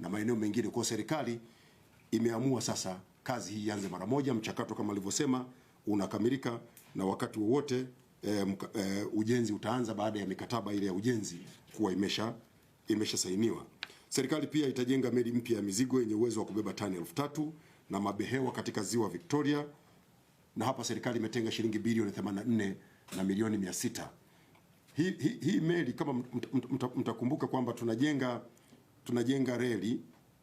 na maeneo mengine. Kwa serikali imeamua sasa kazi hii ianze mara moja. Mchakato kama alivyosema unakamilika na wakati wowote ujenzi utaanza baada ya mikataba ile ya ujenzi kuwa imeshasainiwa. Serikali pia itajenga meli mpya ya mizigo yenye uwezo wa kubeba tani 3000 na mabehewa katika ziwa Victoria, na hapa serikali imetenga shilingi bilioni 84 na milioni 600. Hii meli kama mtakumbuka kwamba tunajenga reli.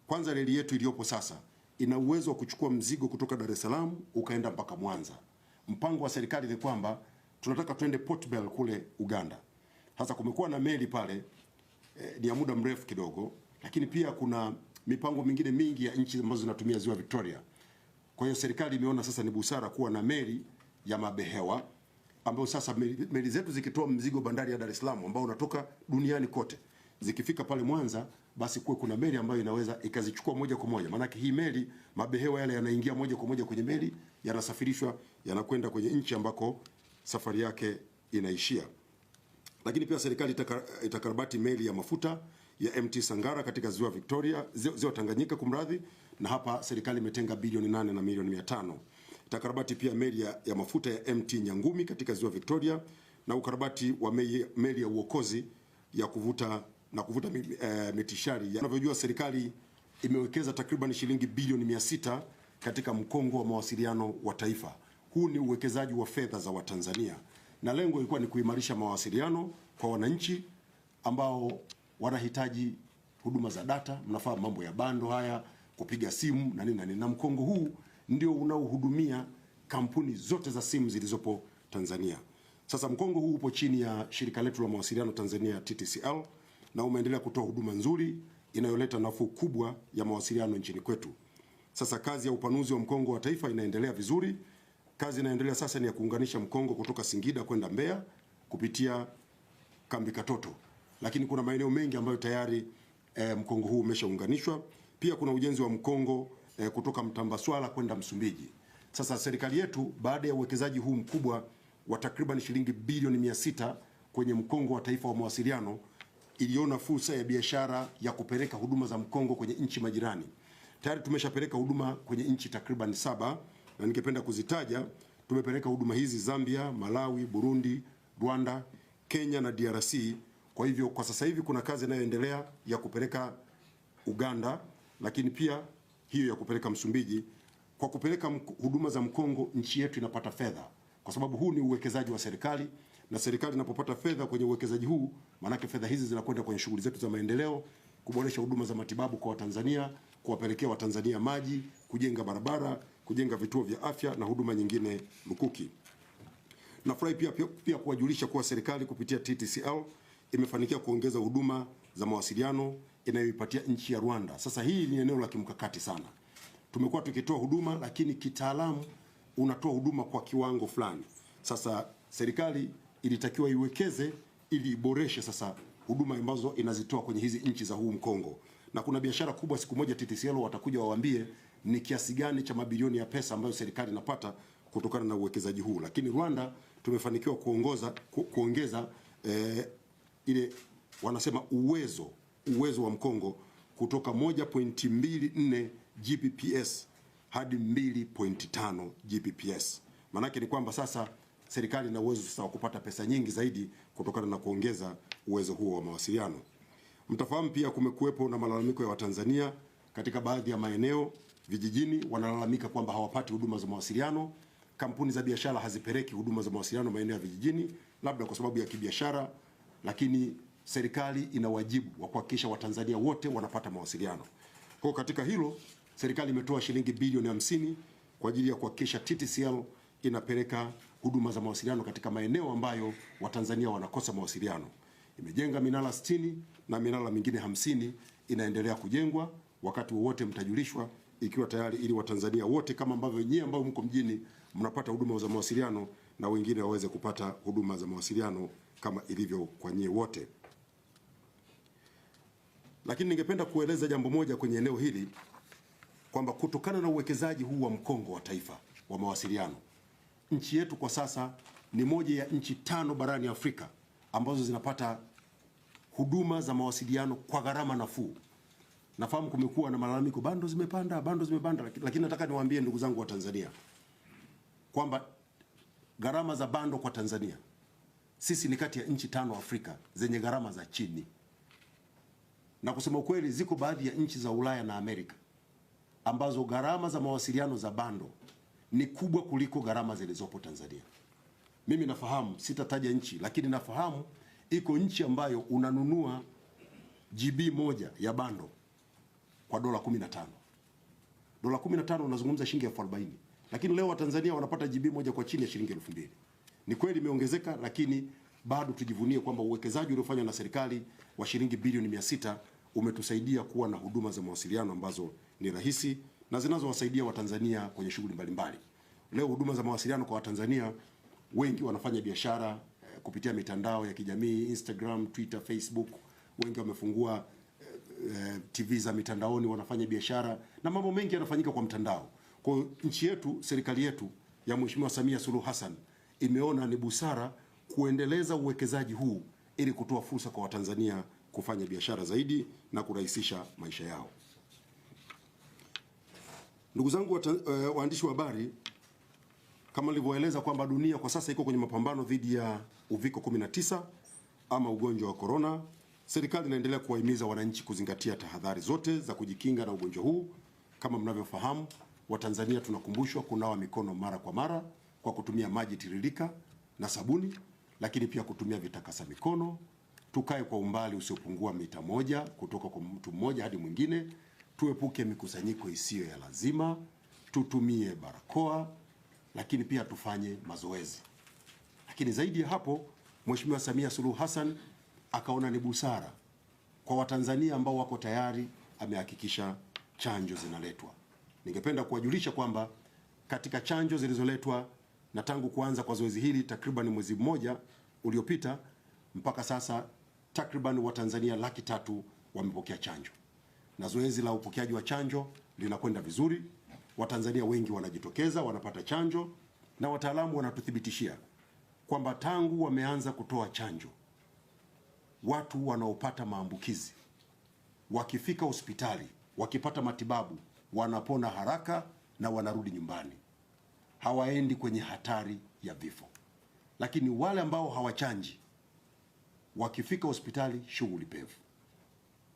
Kwanza reli yetu iliyopo sasa ina uwezo wa kuchukua mzigo kutoka Dar es Salaam ukaenda mpaka Mwanza. Mpango wa serikali ni kwamba tunataka twende Port Bell kule Uganda. Sasa kumekuwa na meli pale ni ya muda mrefu kidogo, lakini pia kuna mipango mingine mingi ya nchi ambazo zinatumia ziwa Victoria. Kwa hiyo serikali imeona sasa ni busara kuwa na meli ya mabehewa ambayo sasa meli zetu zikitoa mzigo bandari ya Dar es Salaam ambao unatoka duniani kote, zikifika pale Mwanza basi kuwe kuna meli ambayo inaweza ikazichukua moja kwa moja. Maana hii meli mabehewa yale yanaingia moja kwa moja kwenye meli, yanasafirishwa yanakwenda kwenye nchi ambako safari yake inaishia. Lakini pia serikali itakarabati meli ya mafuta ya MT Sangara katika ziwa Victoria, ziwa Tanganyika kumradhi, na hapa serikali imetenga bilioni 8 na milioni 500. Itakarabati pia meli ya mafuta ya MT Nyangumi katika ziwa Victoria na ukarabati wa meli ya uokozi ya kuvuta mitishari. Unavyojua serikali imewekeza takriban shilingi bilioni 600 katika mkongo wa mawasiliano wa taifa. Huu ni uwekezaji wa fedha za Watanzania na lengo ilikuwa ni kuimarisha mawasiliano kwa wananchi ambao wanahitaji huduma za data. Mnafahamu mambo ya bando haya, kupiga simu na nini na mkongo huu ndio unaohudumia kampuni zote za simu zilizopo Tanzania. Sasa mkongo huu upo chini ya shirika letu la mawasiliano Tanzania TTCL na umeendelea kutoa huduma nzuri inayoleta nafuu kubwa ya mawasiliano nchini kwetu. Sasa kazi ya upanuzi wa mkongo wa taifa inaendelea vizuri. Kazi inaendelea sasa ni ya kuunganisha mkongo kutoka Singida kwenda Mbeya kupitia Kambi Katoto. Lakini kuna maeneo mengi ambayo tayari mkongo huu umeshaunganishwa. Pia kuna ujenzi wa mkongo kutoka Mtambaswala kwenda Msumbiji. Sasa serikali yetu baada ya uwekezaji huu mkubwa wa takriban shilingi bilioni 600 kwenye mkongo wa taifa wa mawasiliano iliona fursa ya biashara ya kupeleka huduma za mkongo kwenye nchi majirani. Tayari tumeshapeleka huduma kwenye nchi takriban 7 na ningependa kuzitaja. Tumepeleka huduma hizi Zambia, Malawi, Burundi, Rwanda, Kenya na DRC. Kwa hivyo kwa sasa hivi kuna kazi inayoendelea ya kupeleka Uganda, lakini pia hiyo ya kupeleka Msumbiji. Kwa kupeleka huduma za mkongo nchi yetu inapata fedha, kwa sababu huu ni uwekezaji wa serikali, na serikali inapopata fedha kwenye uwekezaji huu, maanake fedha hizi zinakwenda kwenye shughuli zetu za maendeleo, kuboresha huduma za matibabu kwa Watanzania, kuwapelekea Watanzania maji, kujenga barabara, kujenga vituo vya afya na huduma nyingine lukuki. Nafurahi pia kuwajulisha kuwa serikali kupitia TTCL imefanikiwa kuongeza huduma za mawasiliano inayoipatia nchi ya Rwanda. Sasa hii ni eneo la kimkakati sana. Tumekuwa tukitoa huduma lakini kitaalamu unatoa huduma kwa kiwango fulani. Sasa serikali ilitakiwa iwekeze ili iboreshe sasa huduma ambazo inazitoa kwenye hizi nchi za huu mkongo. Na kuna biashara kubwa, siku moja TTCL watakuja waambie ni kiasi gani cha mabilioni ya pesa ambayo serikali inapata kutokana na uwekezaji huu. Lakini Rwanda tumefanikiwa kuongeza ile wanasema uwezo wa mkongo kutoka 1.24 Gbps hadi 2.5 Gbps. Manake ni kwamba sasa serikali ina uwezo sasa wa kupata pesa nyingi zaidi kutokana na kuongeza uwezo huo wa mawasiliano. Mtafahamu pia kumekuwepo na malalamiko ya Watanzania katika baadhi ya maeneo vijijini, wanalalamika kwamba hawapati huduma za mawasiliano. Kampuni za biashara hazipeleki huduma za mawasiliano maeneo ya vijijini, labda kwa sababu ya kibiashara, lakini serikali ina wajibu wa kuhakikisha Watanzania wote wanapata mawasiliano. Kwa katika hilo serikali imetoa shilingi bilioni 50 kwa ajili ya kuhakikisha TTCL inapeleka huduma za mawasiliano katika maeneo ambayo Watanzania wanakosa mawasiliano. Imejenga minara 60 na minara mingine 50 inaendelea kujengwa. Wakati wowote mtajulishwa ikiwa tayari, ili Watanzania wote kama ambavyo nyinyi ambao mko mjini mnapata huduma za mawasiliano na wengine waweze kupata huduma za mawasiliano kama ilivyo kwa nyinyi wote. Lakini ningependa kueleza jambo moja kwenye eneo hili kwamba kutokana na uwekezaji huu wa mkongo wa taifa wa mawasiliano, nchi yetu kwa sasa ni moja ya nchi 5 barani Afrika ambazo zinapata huduma za mawasiliano kwa gharama nafuu. Nafahamu kumekuwa na malalamiko, bando zimepanda, lakini nataka niwaambie ndugu zangu wa Tanzania kwamba gharama za bando kwa Tanzania, sisi ni kati ya nchi 5 Afrika zenye gharama za chini. Na kusema ukweli, ziko baadhi ya nchi za Ulaya na Amerika ambazo gharama za mawasiliano za bando ni kubwa kuliko gharama zilizopo Tanzania. Mimi nafahamu, sitataja nchi, lakini nafahamu iko nchi ambayo unanunua GB moja ya bando kwa dola 15. Dola 15 unazungumza shilingi 40. Lakini leo Watanzania wanapata GB moja kwa chini ya shilingi 2000. Ni kweli imeongezeka, lakini bado tujivunie kwamba uwekezaji uliofanywa na serikali wa shilingi bilioni 600 umetusaidia kuwa na huduma za mawasiliano ambazo ni rahisi na zinazowasaidia Watanzania kwenye shughuli mbalimbali. Leo huduma za mawasiliano kwa Watanzania wengi wanafanya biashara kupitia mitandao ya kijamii, Instagram, Twitter, Facebook. Wengi wamefungua TV za mitandaoni, wanafanya biashara na mambo mengi yanafanyika kwa mtandao. Kwa nchi yetu, serikali yetu ya Mheshimiwa Samia Suluhu Hassan imeona ni busara kuendeleza uwekezaji huu ili kutoa fursa kwa Watanzania kufanya biashara zaidi na kurahisisha maisha yao. Ndugu zangu waandishi wa habari, kama nilivyoeleza kwamba dunia kwa sasa iko kwenye mapambano dhidi ya uviko 19 ama ugonjwa wa corona, serikali inaendelea kuwahimiza wananchi kuzingatia tahadhari zote za kujikinga na ugonjwa huu. Kama mnavyofahamu, Watanzania tunakumbushwa kunawa mikono mara kwa mara kwa kutumia maji tiririka na sabuni, lakini pia kutumia vitakasa mikono. Tukae kwa umbali usiopungua mita 1 kutoka kwa mtu mmoja hadi mwingine. Tuepuke mikusanyiko isiyo ya lazima. Tutumie barakoa, lakini pia tufanye mazoezi. Lakini zaidi ya hapo, Mheshimiwa Samia Suluhu Hassan akaona ni busara kwa Watanzania ambao wako tayari, amehakikisha chanjo zinaletwa. Ningependa kuwajulisha kwamba katika chanjo zilizoletwa na tangu kuanza kwa zoezi hili takriban mwezi mmoja uliopita mpaka sasa takriban Watanzania 300,000 wamepokea chanjo. Na zoezi la upokeaji wa chanjo linakwenda vizuri. Watanzania wengi wanajitokeza, wanapata chanjo, na wataalamu wanatuthibitishia kwamba tangu wameanza kutoa chanjo, watu wanaopata maambukizi wakifika hospitali, wakipata matibabu, wanapona haraka na wanarudi nyumbani. Hawaendi kwenye hatari ya vifo. Lakini wale ambao hawachanji, wakifika hospitali, shughuli pevu.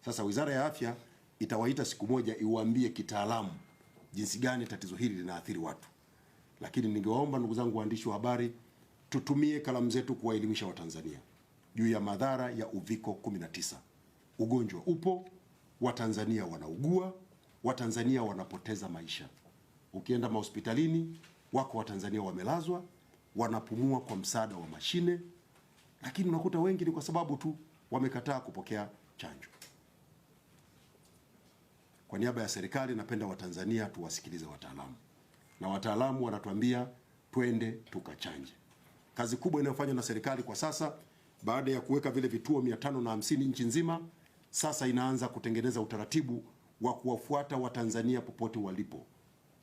Sasa Wizara ya Afya itawaita siku moja iwaambie kitaalamu jinsi gani tatizo hili linaathiri watu. Lakini ningewaomba ndugu zangu waandishi wa habari, tutumie kalamu zetu kuwaelimisha Watanzania juu ya madhara ya uviko 19. Ugonjwa upo, Watanzania wanaugua, Watanzania wanapoteza maisha. Ukienda mahospitalini, wako Watanzania wamelazwa, wanapumua kwa msaada wa mashine, lakini unakuta wengi ni kwa sababu tu wamekataa kupokea chanjo. Kwa niaba ya serikali, napenda Watanzania tuwasikilize wataalamu. Na wataalamu wanatuambia twende tukachanje. Kazi kubwa inayofanywa na serikali kwa sasa, baada ya kuweka vile vituo 550 nchi nzima, sasa inaanza kutengeneza utaratibu wa kuwafuata Watanzania popote walipo.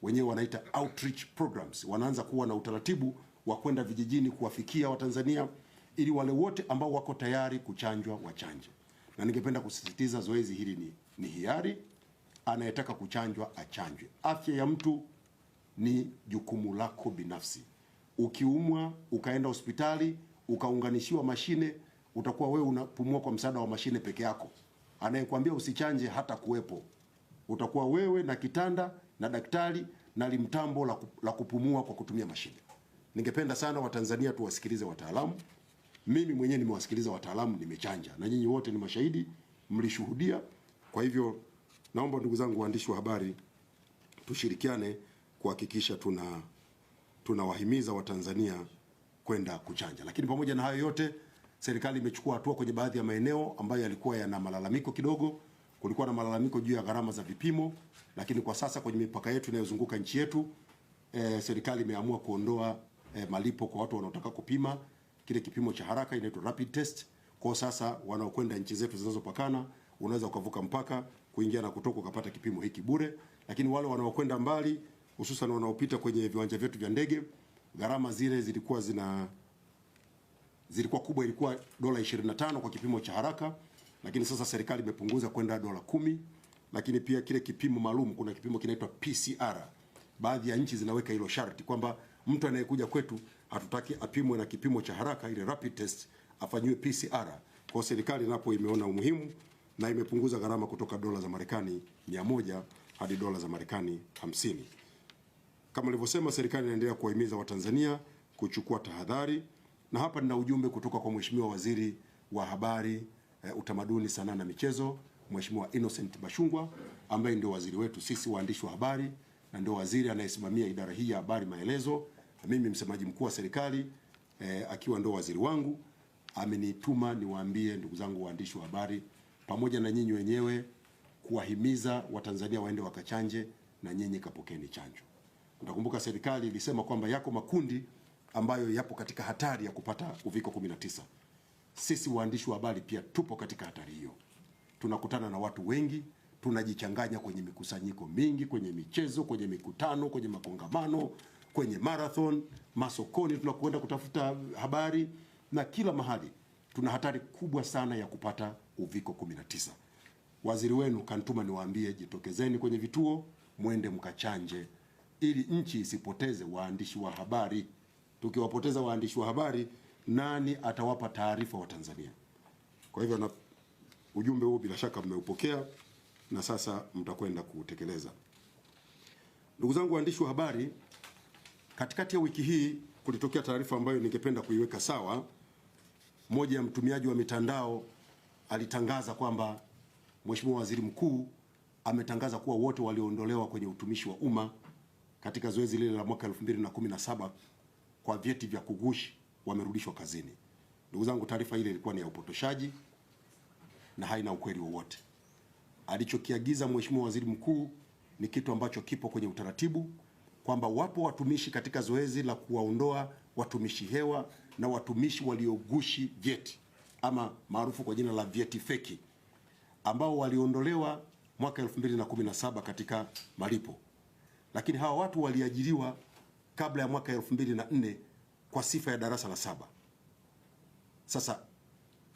Wenyewe wanaita outreach programs. Wanaanza kuwa na utaratibu wa kwenda vijijini kuwafikia Watanzania ili wale wote ambao wako tayari kuchanjwa wachanje. Na ningependa kusisitiza zoezi hili ni hiari. Anayetaka kuchanjwa achanjwe. Afya ya mtu ni jukumu lako binafsi. Ukiumwa ukaenda hospitali ukaunganishiwa mashine, utakuwa wewe unapumua kwa msaada wa mashine peke yako. Anayekwambia usichanje hata kuwepo. Utakuwa wewe na kitanda na daktari na limtambo la kupumua kwa kutumia mashine. Ningependa sana Watanzania tuwasikilize wataalamu. Mimi mwenyewe nimewasikiliza wataalamu, nimechanja, na nyinyi wote ni mashahidi, mlishuhudia. Kwa hivyo naomba ndugu zangu waandishi wa habari, tushirikiane kuhakikisha tunawahimiza Watanzania kwenda kuchanja. Lakini pamoja na hayo yote, serikali imechukua hatua kwenye baadhi ya maeneo ambayo yalikuwa yana malalamiko kidogo. Kulikuwa na malalamiko juu ya gharama za vipimo, lakini kwa sasa kwenye mipaka yetu inayozunguka nchi yetu, serikali imeamua kuondoa malipo kwa watu wanaotaka kupima kile kipimo cha haraka, inaitwa rapid test. Kwa sasa wanaokwenda nchi zetu zinazopakana, unaweza ukavuka mpaka kuingia na kutoka ukapata kipimo hiki bure. Lakini wale wanaokwenda mbali, hususan wanaopita kwenye viwanja vyetu vya ndege, gharama zile zilikuwa kubwa, ilikuwa $25 kwa kipimo cha haraka, lakini sasa serikali imepunguza kwenda $10. lakini pia kile kipimo maalum, kuna kipimo kinaitwa PCR. Baadhi ya nchi zinaweka hilo sharti kwamba mtu anayekuja kwetu hatutaki apimwe na kipimo cha haraka, ile rapid test, afanyiwe PCR. Kwa serikali napo imeona umuhimu na imepunguza gharama kutoka dola za Marekani 100 hadi dola za Marekani 50. Kama nilivyosema, serikali inaendelea kuwahimiza Watanzania kuchukua tahadhari, na hapa nina ujumbe kutoka kwa Mheshimiwa Waziri wa Habari, Utamaduni, Sanaa na Michezo, Mheshimiwa Innocent Bashungwa, ambaye ndio waziri wetu sisi waandishi wa habari na ndio waziri anayesimamia idara hii ya habari maelezo. Mimi msemaji mkuu wa serikali akiwa ndio waziri wangu, amenituma niwaambie ndugu zangu waandishi wa habari pamoja na nyinyi wenyewe, kuwahimiza Watanzania waende wakachanje, na nyinyi kapokeni chanjo. Utakumbuka serikali ilisema kwamba yako makundi ambayo yapo katika hatari ya kupata uviko 19. Sisi waandishi wa habari pia tupo katika hatari hiyo. Tunakutana na watu wengi, tunajichanganya kwenye mikusanyiko mingi, kwenye michezo, kwenye mikutano, kwenye makongamano, kwenye marathon, masokoni tunakwenda kutafuta habari, na kila mahali tuna hatari kubwa sana ya kupata uviko 19. Waziri wenu kantuma niwaambie, jitokezeni kwenye vituo, mwende mkachanje ili nchi isipoteze waandishi wa habari. Tukiwapoteza waandishi wa habari, nani atawapa taarifa wa Tanzania? Kwa hivyo na ujumbe huu bila shaka mmeupokea na sasa mtakwenda kutekeleza. Ndugu zangu waandishi wa habari, katikati ya wiki hii kulitokea taarifa ambayo ningependa kuiweka sawa. Mmoja ya mtumiaji wa mitandao alitangaza kwamba Mheshimiwa Waziri Mkuu ametangaza kuwa wote walioondolewa kwenye utumishi wa umma katika zoezi lile la mwaka 2017 kwa vyeti vya kugushi wamerudishwa kazini. Ndugu zangu, taarifa ile ilikuwa ni ya upotoshaji na haina ukweli wowote. Alichokiagiza Mheshimiwa Waziri Mkuu ni kitu ambacho kipo kwenye utaratibu, kwamba wapo watumishi katika zoezi la kuwaondoa watumishi hewa na watumishi waliogushi vyeti ama maarufu kwa jina la vyeti feki, ambao waliondolewa mwaka 2017 katika malipo. Lakini hawa watu waliajiriwa kabla ya mwaka 2004 kwa sifa ya darasa la 7. Sasa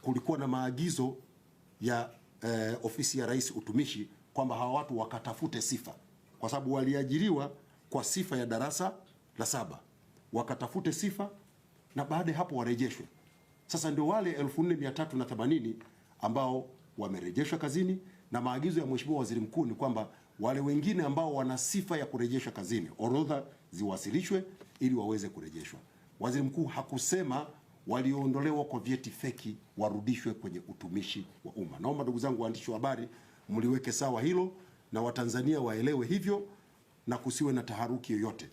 kulikuwa na maagizo ya ofisi ya Rais Utumishi kwamba hawa watu wakatafute sifa, kwa sababu waliajiriwa kwa sifa ya darasa la 7, wakatafute sifa na baada hapo warejeshwe. Sasa ndio wale 4380 ambao wamerejeshwa kazini, na maagizo ya Mheshimiwa Waziri Mkuu ni kwamba wale wengine ambao wana sifa ya kurejeshwa kazini, orodha ziwasilishwe ili waweze kurejeshwa. Waziri Mkuu hakusema walioondolewa kwa vyeti feki warudishwe kwenye utumishi wa umma. Naomba ndugu zangu waandishi wa habari mliweke sawa hilo na Watanzania waelewe hivyo, na kusiwe na taharuki yoyote,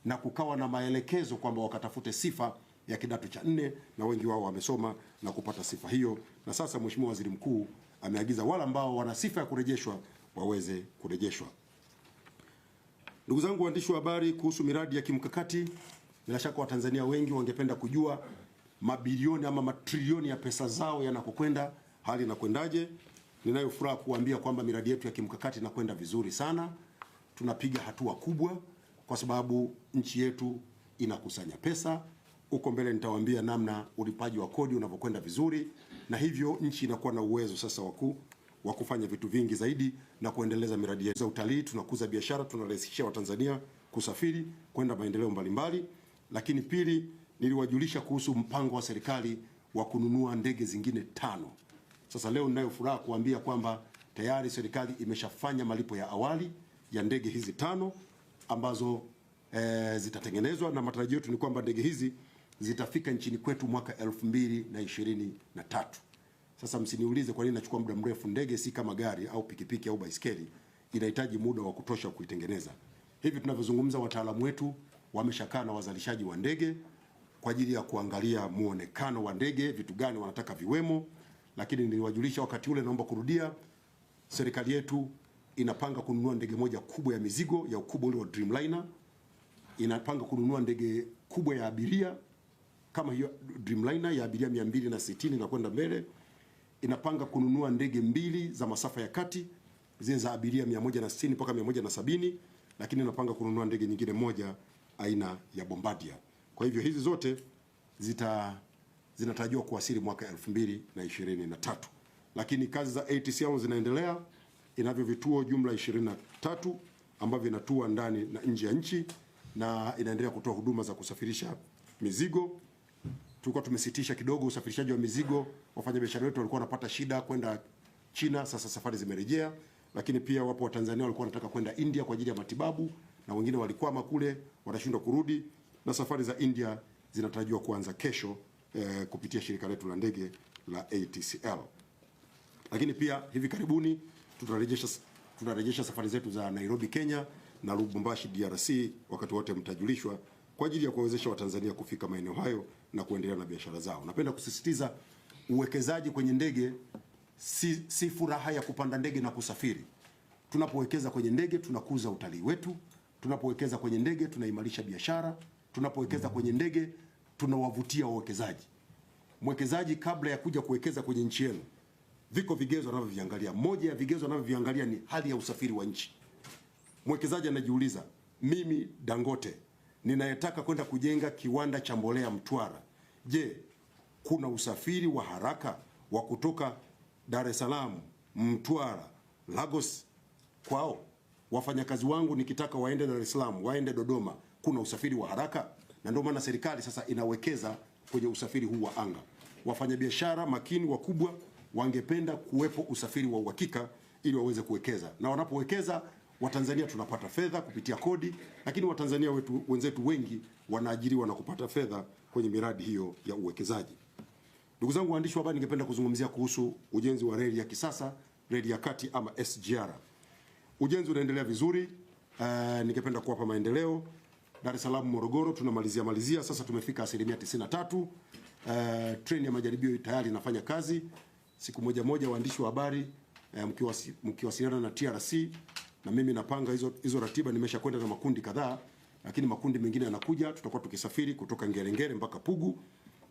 na kukawa na maelekezo kwamba wakatafute sifa ya kidato cha 4, na wengi wao wamesoma na kupata sifa hiyo. Na sasa Mheshimiwa Waziri Mkuu ameagiza wale ambao wana sifa ya kurejeshwa waweze kurejeshwa. Ndugu zangu waandishi wa habari, kuhusu miradi ya kimkakati, bila shaka Watanzania wengi wangependa kujua mabilioni ama matrilioni ya pesa zao yanakokwenda, hali inakwendaje. Ninayo furaha kuambia kwamba miradi yetu ya kimkakati inakwenda vizuri sana. Tunapiga hatua kubwa kwa sababu nchi yetu inakusanya pesa. Huko mbele nitawaambia namna ulipaji wa kodi unavyokwenda vizuri, na hivyo nchi inakuwa na uwezo sasa wa kufanya vitu vingi zaidi na kuendeleza miradi ya utalii. Tunakuza biashara, tunarahisishia Watanzania kusafiri kwenda maendeleo mbalimbali. Lakini pili, niliwajulisha kuhusu mpango wa serikali wa kununua ndege zingine 5. Sasa leo ninayo furaha kuambia kwamba tayari serikali imeshafanya malipo ya awali ya ndege hizi 5 ambazo zitatengenezwa, na matarajio yetu ni kwamba ndege hizi zitafika nchini kwetu mwaka 2023. Sasa msiniulize kwa nini nachukua muda mrefu. Ndege si kama gari au pikipiki au baiskeli, inahitaji muda wa kutosha kuitengeneza. Hivi tunavyozungumza, wataalamu wetu wameshakaa na wazalishaji wa ndege kwa ajili ya kuangalia muonekano wa ndege, vitu gani wanataka viwemo. Lakini niliwajulisha wakati ule, naomba kurudia, serikali yetu inapanga kununua ndege moja kubwa ya mizigo ya ukubwa ule wa Dreamliner. Inapanga kununua ndege kubwa ya abiria kama hiyo Dreamliner ya abiria 260 na kwenda mbele. Inapanga kununua ndege 2 za masafa ya kati, zile za abiria 160 mpaka 170, lakini inapanga kununua ndege nyingine moja aina ya Bombardier. Kwa hivyo hizi zote zinatarajiwa kuwasili mwaka 2023. Lakini kazi za ATCL zinaendelea. inavyo vituo jumla 23 ambavyo vinatua ndani na nje ya nchi na inaendelea kutoa huduma za kusafirisha mizigo. Tulikuwa tumesitisha kidogo usafirishaji wa mizigo, wafanyabiashara wetu walikuwa wanapata shida kwenda China, sasa safari zimerejea. Lakini pia wapo Watanzania walikuwa wanataka kwenda India kwa ajili ya matibabu na wengine walikwama kule, wanashindwa kurudi, na safari za India zinatarajiwa kuanza kesho kupitia shirika letu la ndege la ATCL. Lakini pia hivi karibuni tutarejesha safari zetu za Nairobi Kenya na Lubumbashi DRC, wakati wote mtajulishwa, kwa ajili ya kuwawezesha Watanzania kufika maeneo hayo na kuendelea na biashara zao. Napenda kusisitiza uwekezaji kwenye ndege si furaha ya kupanda ndege na kusafiri. Tunapowekeza kwenye ndege tunakuza utalii wetu, tunapowekeza kwenye ndege tunaimarisha biashara, tunapowekeza kwenye ndege tunawavutia wawekezaji. Mwekezaji kabla ya kuja kuwekeza kwenye nchi yenu, viko vigezo anavyoviangalia. Moja ya vigezo anavyoviangalia ni hali ya usafiri wa nchi. Mwekezaji anajiuliza, mimi Dangote ninayetaka kwenda kujenga kiwanda cha mbolea Mtwara, je, kuna usafiri wa haraka wa kutoka Dar es Salaam, Mtwara, Lagos kwao? Wafanyakazi wangu nikitaka waende Dar es Salaam, waende Dodoma, kuna usafiri wa haraka? Na ndio maana serikali sasa inawekeza kwenye usafiri huu wa anga. Wafanyabiashara makini wakubwa wangependa kuwepo usafiri wa uhakika ili waweze kuwekeza. Na wanapowekeza, Watanzania tunapata fedha kupitia kodi, lakini Watanzania wenzetu wengi wanaajiriwa na kupata fedha kwenye miradi hiyo ya uwekezaji. Ndugu zangu waandishi wa habari, ningependa kuzungumzia kuhusu ujenzi wa reli ya kisasa, reli ya kati ama SGR. Ujenzi unaendelea vizuri. Ningependa kuwapa maendeleo. Dar es Salaam Morogoro tunamalizia sasa, tumefika 93%. Treni ya majaribio tayari inafanya kazi. Siku moja waandishi wa habari, mkiwasiliana na TRC, na mimi napanga hizo ratiba, nimeshakwenda na makundi kadhaa, lakini makundi mengine yanakuja, tutakuwa tukisafiri kutoka Ngerengere mpaka Pugu,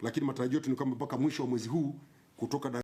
lakini matarajio yetu ni kwamba mpaka mwisho wa mwezi huu kutoka